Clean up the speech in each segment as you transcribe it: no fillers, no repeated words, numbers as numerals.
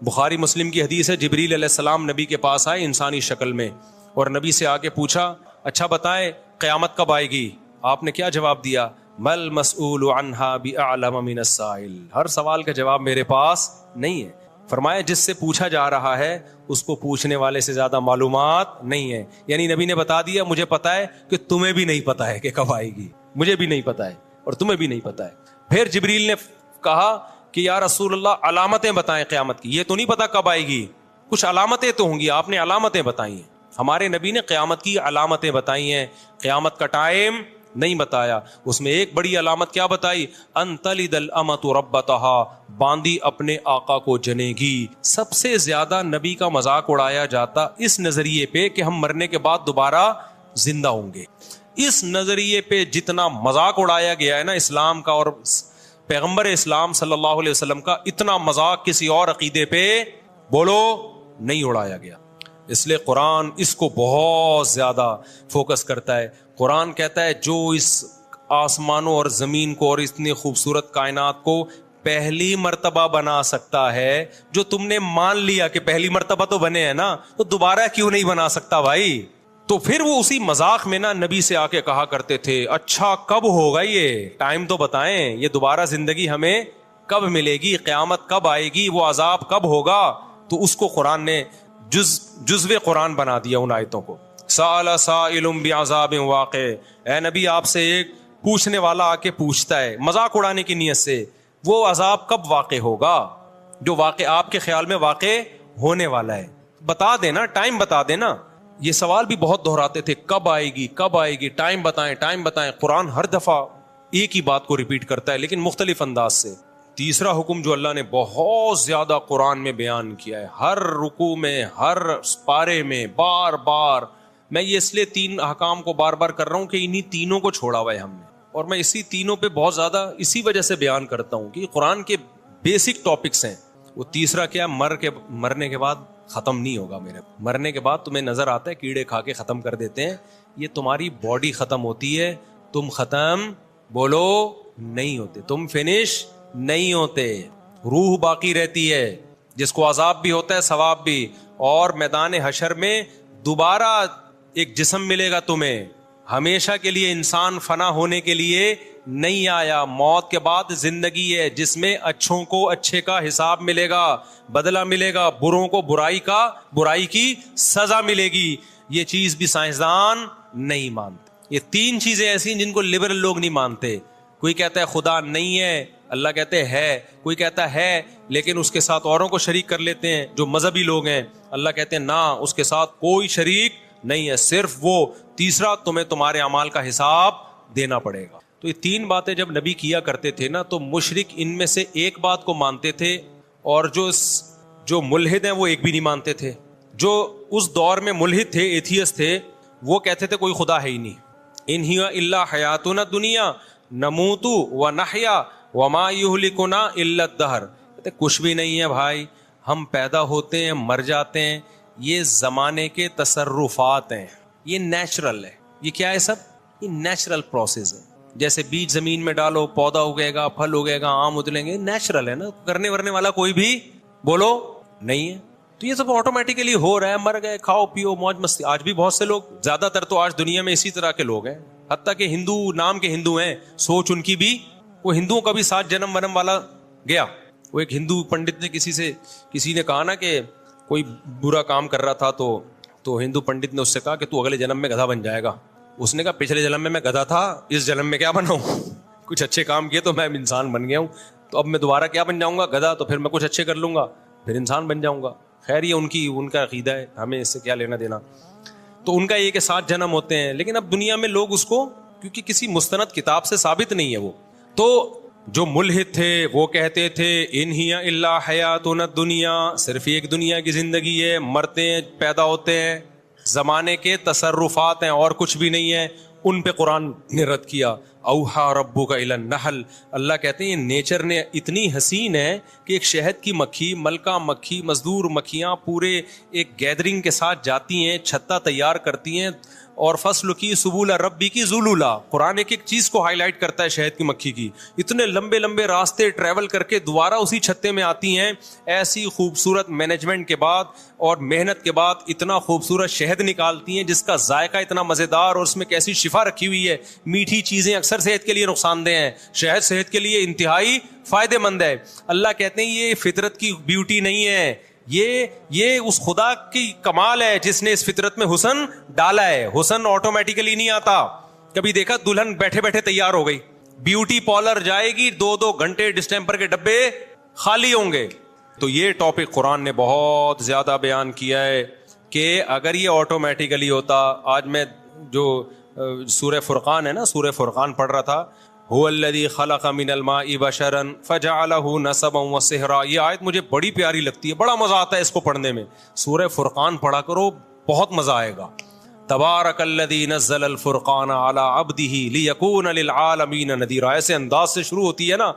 بخاری مسلم کی حدیث ہے، جبریل علیہ السلام نبی کے پاس آئے انسانی شکل میں، اور نبی سے آ کے پوچھا اچھا بتائیں قیامت کب آئے گی؟ آپ نے کیا جواب دیا؟ مل مسئول عنہا بأعلم من السائل، ہر سوال کا جواب میرے پاس نہیں ہے۔ فرمایا جس سے پوچھا جا رہا ہے اس کو پوچھنے والے سے زیادہ معلومات نہیں ہے، یعنی نبی نے بتا دیا مجھے پتا ہے کہ تمہیں بھی نہیں پتا ہے کہ کب آئے گی، مجھے بھی نہیں پتا ہے اور تمہیں بھی نہیں پتا ہے۔ پھر جبریل نے کہا کہ یا رسول اللہ علامتیں بتائیں قیامت کی، یہ تو نہیں پتا کب آئے گی، کچھ علامتیں تو ہوں گی، آپ نے علامتیں بتائی ہیں۔ ہمارے نبی نے قیامت کی علامتیں بتائی ہیں، قیامت کا ٹائم نہیں بتایا۔ اس میں ایک بڑی علامت کیا بتائی؟ ان تلد الامۃ ربتها، باندی اپنے آقا کو جنے گی۔ سب سے زیادہ نبی کا مذاق اڑایا جاتا اس نظریے پہ کہ ہم مرنے کے بعد دوبارہ زندہ ہوں گے۔ اس نظریے پہ جتنا مذاق اڑایا گیا ہے نا اسلام کا اور پیغمبر اسلام صلی اللہ علیہ وسلم کا، اتنا مذاق کسی اور عقیدے پہ بولو نہیں اڑایا گیا۔ اس لیے قرآن اس کو بہت زیادہ فوکس کرتا ہے۔ قرآن کہتا ہے جو اس آسمانوں اور زمین کو اور اتنی خوبصورت کائنات کو پہلی مرتبہ بنا سکتا ہے، جو تم نے مان لیا کہ پہلی مرتبہ تو بنے ہیں نا، تو دوبارہ کیوں نہیں بنا سکتا بھائی؟ تو پھر وہ اسی مذاق میں نا نبی سے آ کے کہا کرتے تھے اچھا کب ہوگا، یہ ٹائم تو بتائیں، یہ دوبارہ زندگی ہمیں کب ملے گی، قیامت کب آئے گی، وہ عذاب کب ہوگا؟ تو اس کو قرآن نے جزو قرآن بنا دیا ان آیتوں کو۔ سأل سائل بعذاب واقع، اے نبی آپ سے ایک پوچھنے والا آ کے پوچھتا ہے مذاق اڑانے کی نیت سے، وہ عذاب کب واقع ہوگا جو واقع آپ کے خیال میں واقع ہونے والا ہے، بتا دینا، ٹائم بتا دینا۔ یہ سوال بھی بہت دہراتے تھے، کب آئے گی کب آئے گی، ٹائم بتائیں ٹائم بتائیں۔ قرآن ہر دفعہ ایک ہی بات کو ریپیٹ کرتا ہے لیکن مختلف انداز سے۔ تیسرا حکم جو اللہ نے بہت زیادہ قرآن میں بیان کیا ہے، ہر رکوع میں، ہر پارے میں، بار بار، میں یہ اس لیے تین احکام کو بار بار کر رہا ہوں کہ انہی تینوں کو چھوڑا ہوا ہے ہم نے، اور میں اسی تینوں پہ بہت زیادہ اسی وجہ سے بیان کرتا ہوں کہ یہ قرآن کے بیسک ٹاپکس ہیں۔ وہ تیسرا کیا؟ مرنے کے بعد ختم نہیں ہوگا، میرے مرنے کے بعد تمہیں نظر آتا ہے کیڑے کھا کے ختم کر دیتے ہیں، یہ تمہاری باڈی ختم ہوتی ہے، تم ختم بولو نہیں ہوتے، تم فنش نہیں ہوتے، روح باقی رہتی ہے جس کو عذاب بھی ہوتا ہے ثواب بھی، اور میدان حشر میں دوبارہ ایک جسم ملے گا تمہیں، ہمیشہ کے لیے انسان فنا ہونے کے لیے نہیں آیا، موت کے بعد زندگی ہے جس میں اچھوں کو اچھے کا حساب ملے گا، بدلہ ملے گا، بروں کو برائی کی سزا ملے گی۔ یہ چیز بھی سائنسدان نہیں مانتے۔ یہ تین چیزیں ایسی ہیں جن کو لبرل لوگ نہیں مانتے۔ کوئی کہتا ہے خدا نہیں ہے، اللہ کہتے ہے، کوئی کہتا ہے لیکن اس کے ساتھ اوروں کو شریک کر لیتے ہیں جو مذہبی لوگ ہیں، اللہ کہتے ہیں نہ، اس کے ساتھ کوئی شریک نہیں ہے، صرف وہ۔ تیسرا تمہیں تمہارے اعمال کا حساب دینا پڑے گا۔ تو یہ تین باتیں جب نبی کیا کرتے تھے نا تو مشرک ان میں سے ایک بات کو مانتے تھے، اور جو ملحد ہیں وہ ایک بھی نہیں مانتے تھے۔ جو اس دور میں ملحد تھے، ایتھیسٹ تھے، وہ کہتے تھے کوئی خدا ہے ہی نہیں، ان ہی الا حیاتنا الدنیا نموت ونحیا وما یہلکنا الا الدہر، کہتے کچھ بھی نہیں ہے بھائی، ہم پیدا ہوتے ہیں مر جاتے ہیں، یہ زمانے کے تصرفات ہیں، یہ نیچرل ہے۔ یہ کیا ہے؟ سب یہ نیچرل پروسیس ہے۔ جیسے بیج زمین میں ڈالو، پودا اگے گا، پھل اگے گا، آم ادلیں گے، نیچرل ہے نا، کرنے ورنے والا کوئی بھی بولو نہیں ہے۔ تو یہ سب آٹومیٹیکلی ہو رہا ہے، مر گئے، کھاؤ پیو موج مستی۔ آج بھی بہت سے لوگ، زیادہ تر تو آج دنیا میں اسی طرح کے لوگ ہیں، حتیٰ کہ ہندو نام کے ہندو ہیں، سوچ ان کی بھی، وہ ہندوؤں کا بھی 7 جنم ونم والا گیا۔ وہ ایک ہندو پنڈت نے کسی نے کہا نا کہ کوئی برا کام کر رہا تھا تو ہندو پنڈت نے اس سے کہا کہ تو اگلے جنم میں گدھا بن جائے گا۔ اس نے کہا پچھلے جنم میں گدھا تھا، اس جنم میں کیا بناؤں؟ کچھ اچھے کام کیے تو میں انسان بن گیا ہوں، تو اب میں دوبارہ کیا بن جاؤں گا؟ گدھا۔ تو پھر میں کچھ اچھے کر لوں گا، پھر انسان بن جاؤں گا۔ خیر یہ ان کا عقیدہ ہے، ہمیں اس سے کیا لینا دینا۔ تو ان کا یہ کہ 7 جنم ہوتے ہیں، لیکن اب دنیا میں لوگ اس کو، کیونکہ کسی مستند کتاب سے ثابت نہیں ہے وہ، تو جو ملحد تھے وہ کہتے تھے ان ہی الا حیاتنا الدنیا، صرف ایک دنیا کی زندگی ہے، مرتے ہیں پیدا ہوتے ہیں، زمانے کے تصرفات ہیں اور کچھ بھی نہیں ہے۔ ان پہ قرآن نے رد کیا، اوحا ربک الی النحل، اللہ کہتے ہیں نیچر نے اتنی حسین ہے کہ ایک شہد کی مکھی، ملکہ مکھی، مزدور مکھیاں پورے ایک گیدرنگ کے ساتھ جاتی ہیں، چھتا تیار کرتی ہیں، اور فصل کی سبول ربی کی ذلولا. قرآن ایک ایک چیز کو ہائی لائٹ کرتا ہے شہد کی مکھی کی. اتنے لمبے لمبے راستے ٹریول کر کے دوبارہ اسی چھتے میں آتی ہیں. ایسی خوبصورت مینجمنٹ کے بعد اور محنت کے بعد اتنا خوبصورت شہد نکالتی ہیں جس کا ذائقہ اتنا مزیدار, اور اس میں کیسی شفا رکھی ہوئی ہے. میٹھی چیزیں اکثر صحت کے لیے نقصان دہ ہیں, شہد صحت کے لیے انتہائی فائدہ مند ہے. اللہ کہتے ہیں یہ فطرت کی بیوٹی نہیں ہے, یہ اس خدا کی کمال ہے جس نے اس فطرت میں حسن ڈالا ہے. حسن آٹومیٹیکلی نہیں آتا. کبھی دیکھا دلہن بیٹھے بیٹھے تیار ہو گئی, بیوٹی پارلر جائے گی 2 گھنٹے ڈسٹمپر کے ڈبے خالی ہوں گے. تو یہ ٹاپک قرآن نے بہت زیادہ بیان کیا ہے کہ اگر یہ آٹومیٹیکلی ہوتا. آج میں جو سورہ فرقان ہے نا, سورہ فرقان پڑھ رہا تھا, هو الذی خلق من الماء بشرا فجعله نسبا وصہرا. یہ آیت مجھے بڑی پیاری لگتی ہے, بڑا مزہ آتا ہے اس کو پڑھنے میں. سورہ فرقان پڑھا کرو, بہت مزہ آئے گا. تبارک الذی نزل الفرقان علی عبدہ لیکون للعالمین نذیرا. ایسے انداز سے شروع ہوتی ہے نا,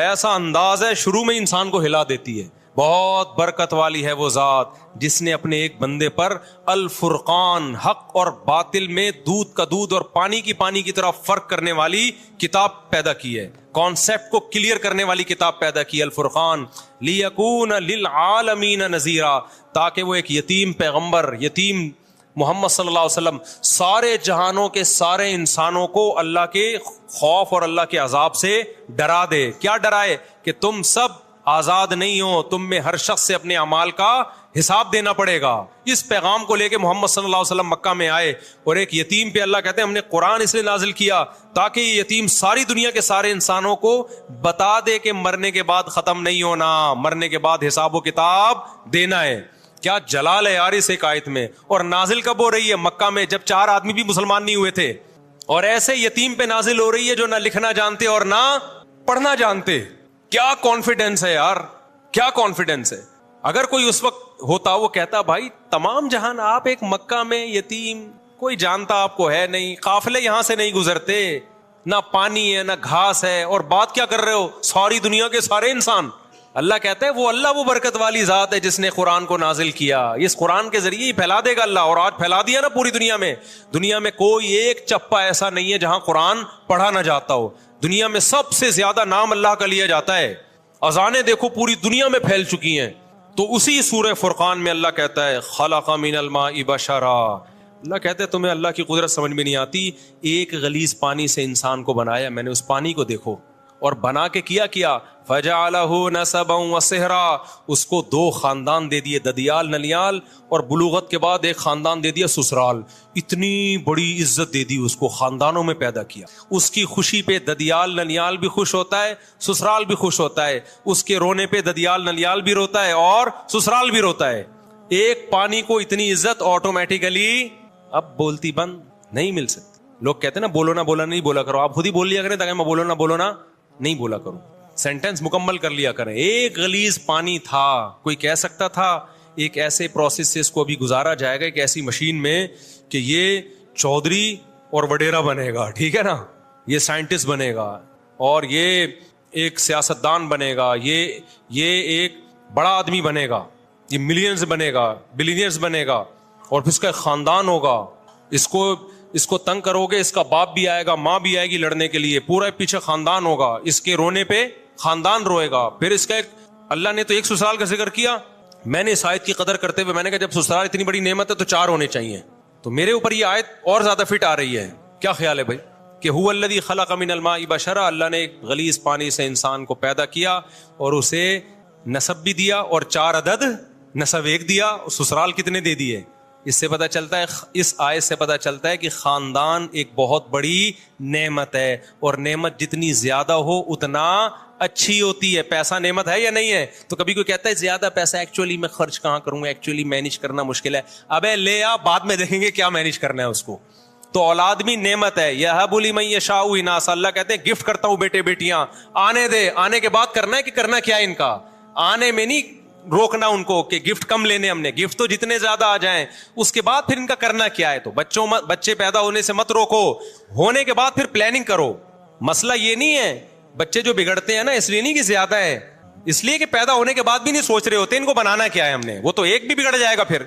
ایسا انداز ہے شروع میں انسان کو ہلا دیتی ہے. بہت برکت والی ہے وہ ذات جس نے اپنے ایک بندے پر الفرقان, حق اور باطل میں دودھ کا دودھ اور پانی کی طرح فرق کرنے والی کتاب پیدا کی ہے. کانسیپٹ کو کلیئر کرنے والی کتاب پیدا کی, الفرقان. لیکون للعالمین نذیرا, تاکہ وہ ایک یتیم پیغمبر, یتیم محمد صلی اللہ علیہ وسلم سارے جہانوں کے سارے انسانوں کو اللہ کے خوف اور اللہ کے عذاب سے ڈرا دے. کیا ڈرائے؟ کہ تم سب آزاد نہیں ہو, تم میں ہر شخص سے اپنے اعمال کا حساب دینا پڑے گا. اس پیغام کو لے کے محمد صلی اللہ علیہ وسلم مکہ میں آئے, اور ایک یتیم پہ اللہ کہتے ہیں ہم نے قرآن اس لیے نازل کیا تاکہ یہ یتیم ساری دنیا کے سارے انسانوں کو بتا دے کہ مرنے کے بعد ختم نہیں ہونا, مرنے کے بعد حساب و کتاب دینا ہے. کیا جلال ہے یار اس ایک آیت میں. اور نازل کب ہو رہی ہے؟ مکہ میں, جب 4 آدمی بھی مسلمان نہیں ہوئے تھے. اور ایسے یتیم پہ نازل ہو رہی ہے جو نہ لکھنا جانتے اور نہ پڑھنا جانتے. کیا کانفیڈنس ہے یار, کیا کانفیڈنس ہے. اگر کوئی اس وقت ہوتا وہ کہتا بھائی تمام جہان آپ ایک مکہ میں یتیم, کوئی جانتا آپ کو ہے نہیں, قافلے یہاں سے نہیں گزرتے, نہ پانی ہے نہ گھاس ہے, اور بات کیا کر رہے ہو ساری دنیا کے سارے انسان. اللہ کہتا ہے وہ برکت والی ذات ہے جس نے قرآن کو نازل کیا. اس قرآن کے ذریعے ہی پھیلا دے گا اللہ, اور آج پھیلا دیا نا پوری دنیا میں. دنیا میں کوئی ایک چپا ایسا نہیں ہے جہاں قرآن پڑھا نہ جاتا ہو. دنیا میں سب سے زیادہ نام اللہ کا لیا جاتا ہے. اذانیں دیکھو پوری دنیا میں پھیل چکی ہیں. تو اسی سورہ فرقان میں اللہ کہتا ہے خلق من الماء بشرا. اللہ کہتے ہیں تمہیں اللہ کی قدرت سمجھ میں نہیں آتی. ایک غلیظ پانی سے انسان کو بنایا میں نے, اس پانی کو دیکھو, اور بنا کے کیا فجعلہ نسبا وصہرا. اس کو 2 خاندان دے دیے, ددیال نلیال, اور بلوغت کے بعد ایک خاندان دے دیا سسرال. اتنی بڑی عزت دے دی اس کو, خاندانوں میں پیدا کیا. اس کی خوشی پہ ددیال نلیال بھی خوش ہوتا ہے, سسرال بھی خوش ہوتا ہے. اس کے رونے پہ ددیال نلیال بھی روتا ہے اور سسرال بھی روتا ہے. ایک پانی کو اتنی عزت آٹومیٹیکلی اب بولتی بند نہیں مل سکتی. لوگ کہتے ہیں نا بولو نہ نہیں بولا کرو, آپ خود ہی بول لیا کریں تاکہ میں بولو نہ نہیں بولا کروں, سینٹنس مکمل کر لیا کریں. ایک غلیظ پانی تھا, کوئی کہہ سکتا تھا ایک ایسے پروسیس سے اس کو ابھی گزارا جائے گا ایک ایسی مشین میں کہ یہ چودھری اور وڈیرا بنے گا, ٹھیک ہے نا, یہ سائنٹسٹ بنے گا, اور یہ ایک سیاستدان بنے گا, یہ ایک بڑا آدمی بنے گا, یہ ملینز بنے گا, بلینئرز بنے گا, اور پھر اس کا ایک خاندان ہوگا. اس کو تنگ کرو گے, اس کا باپ بھی آئے گا, ماں بھی آئے گی لڑنے کے لیے, پورا پیچھے خاندان ہوگا. اس کے رونے پہ خاندان روئے گا. پھر اس کا ایک, اللہ نے تو ایک سسرال کا ذکر کیا, میں نے اس آیت کی قدر کرتے ہوئے میں نے کہا جب سسرال اتنی بڑی نعمت ہے تو 4 ہونے چاہیے. تو میرے اوپر یہ آیت اور زیادہ فٹ آ رہی ہے. کیا خیال ہے بھائی کہ هو الذی خلق من الماء بشرا, اللہ نے ایک غلیظ پانی سے انسان کو پیدا کیا اور اسے نسب بھی دیا, اور 4 عدد نسب ایک دیا, سسرال کتنے دے دیے. اس سے پتہ چلتا ہے, اس آیت سے پتہ چلتا ہے کہ خاندان ایک بہت بڑی نعمت ہے, اور نعمت جتنی زیادہ ہو اتنا اچھی ہوتی ہے. پیسہ نعمت ہے یا نہیں ہے؟ تو کبھی کوئی کہتا ہے زیادہ پیسہ ایکچولی میں خرچ کہاں کروں گا, ایکچولی مینیج کرنا مشکل ہے. ابے لے آ, بعد میں دیکھیں گے کیا مینیج کرنا ہے اس کو. تو اولاد بھی نعمت ہے. یہب لمن یشاء اناثا, اللہ کہتے ہیں گفٹ کرتا ہوں بیٹے بیٹیاں, آنے دے, آنے کے بعد کرنا ہے کہ کرنا کیا ہے ان کا, آنے میں نہیں روکنا ان کو کہ گفٹ کم لینے ہم نے, گفٹ تو جتنے زیادہ آ جائیں, اس کے بعد پھر ان کا کرنا کیا ہے. تو بچے پیدا ہونے سے مت روکو, ہونے کے بعد پھر پلاننگ کرو. مسئلہ یہ نہیں ہے, بچے جو بگڑتے ہیں نا اس لیے نہیں کہ زیادہ ہے, اس لیے کہ پیدا ہونے کے بعد بھی نہیں سوچ رہے ہوتے ان کو بنانا کیا ہے ہم نے. وہ تو ایک بھی بگڑ جائے گا پھر,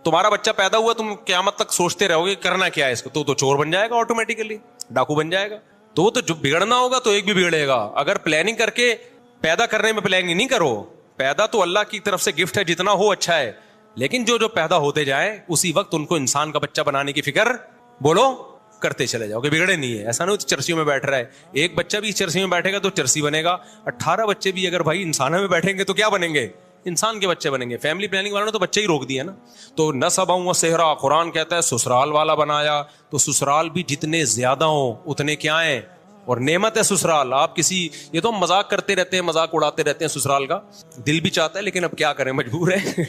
تمہارا بچہ پیدا ہوا, تم قیامت تک سوچتے رہو گے کرنا کیا ہے اس کو, تو چور بن جائے گا آٹومیٹیکلی, ڈاکو بن جائے گا. تو وہ تو جو بگڑنا ہوگا تو ایک بھی بگڑے گا. اگر پلاننگ کر کے پیدا کرنے میں پلاننگ نہیں کرو, پیدا تو اللہ کی طرف سے گفٹ ہے, جتنا ہو اچھا ہے, لیکن جو پیدا ہوتے جائیں اسی وقت ان کو انسان کا بچہ بنانے کی فکر بولو کرتے چلے جاؤ کہ بگڑے نہیں ہے. ایسا نہیں چرسیوں میں بیٹھ رہا ہے, ایک بچہ بھی چرسی میں بیٹھے گا تو چرسی بنے گا, 18 بچے بھی اگر بھائی انسانوں میں بیٹھیں گے تو کیا بنیں گے, انسان کے بچے بنیں گے. فیملی پلاننگ والوں نے تو بچے ہی روک دیا نا. تو نسبا و صہرا, قرآن کہتا ہے سسرال والا بنایا, تو سسرال بھی جتنے زیادہ ہوں اتنے کیا ہیں, اور نعمت ہے سسرال. آپ کسی, یہ تو ہم مذاق کرتے رہتے ہیں, مذاق اڑاتے رہتے ہیں سسرال کا, دل بھی چاہتا ہے لیکن اب کیا کریں, مجبور ہے.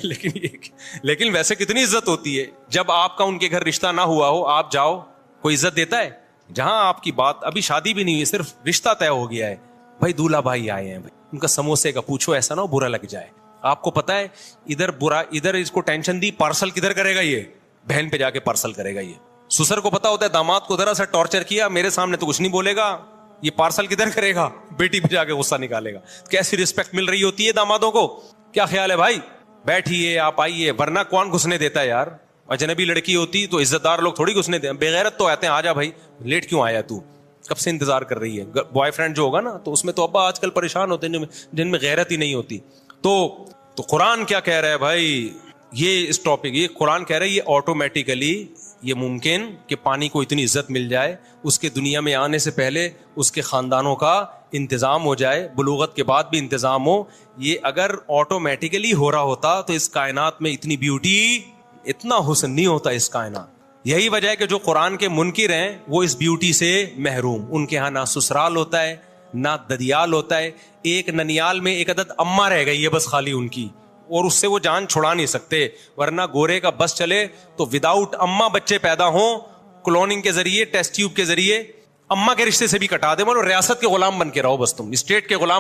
لیکن ویسے کتنی عزت ہوتی ہے جب آپ کا ان کے گھر رشتہ نہ ہوا ہو, آپ جاؤ, کوئی عزت دیتا ہے؟ جہاں آپ کی بات ابھی شادی بھی نہیں ہوئی, صرف رشتہ طے ہو گیا ہے, بھائی دولہا بھائی آئے ہیں, بھائی ان کا سموسے کا پوچھو, ایسا نہ ہو برا لگ جائے. آپ کو پتا ہے ادھر برا, ادھر اس کو ٹینشن دی, پارسل کدھر کرے گا, یہ بہن پہ جا کے پارسل کرے گا. یہ سسر کو پتا ہوتا ہے داماد کو ذرا سا ٹارچر کیا, میرے سامنے تو کچھ نہیں بولے گا, یہ پارسل کدھر کرے گا, بیٹی پہ جا کے غصہ نکالے گا. کیسی رسپیکٹ مل رہی ہوتی ہے دامادوں کو. کیا خیال ہے بھائی, بیٹھیے آپ آئیے, ورنہ کون گھسنے دیتا ہے یار. اجنبی لڑکی ہوتی تو عزت دار لوگ تھوڑی گھسنے دیں, بغیرت تو آتے ہیں, آ جا بھائی, لیٹ کیوں آیا تو, کب سے انتظار کر رہی ہے. بوائے فرینڈ جو ہوگا نا, تو اس میں تو ابا آج کل پریشان ہوتے ہیں جن میں غیرت ہی نہیں ہوتی. تو قرآن کیا کہہ رہا ہے بھائی, یہ اس ٹاپک, یہ قرآن کہہ رہا ہے یہ آٹومیٹیکلی یہ ممکن کہ پانی کو اتنی عزت مل جائے, اس کے دنیا میں آنے سے پہلے اس کے خاندانوں کا انتظام ہو جائے, بلوغت کے بعد بھی انتظام ہو. یہ اگر آٹومیٹیکلی ہو رہا ہوتا تو اس کائنات میں اتنی بیوٹی, اتنا حسن نہیں ہوتا اس کائنات. یہی وجہ ہے کہ جو قرآن کے منکر ہیں وہ اس بیوٹی سے محروم. ان کے ہاں نہ سسرال ہوتا ہے نہ ددیال ہوتا ہے, ایک ننیال میں ایک عدد اماں رہ گئی ہے بس خالی ان کی, اور اس سے وہ جان چھڑا نہیں سکتے. ورنہ گورے کا بس چلے تو وداؤٹ اماں بچے پیدا ہوں, کلوننگ کے ذریعے, ٹیسٹ ٹیوب کے ذریعے, اماں کے رشتے سے بھی کٹا دے, بولو ریاست کے غلام بن کے رہو, بس تم اسٹیٹ کے غلام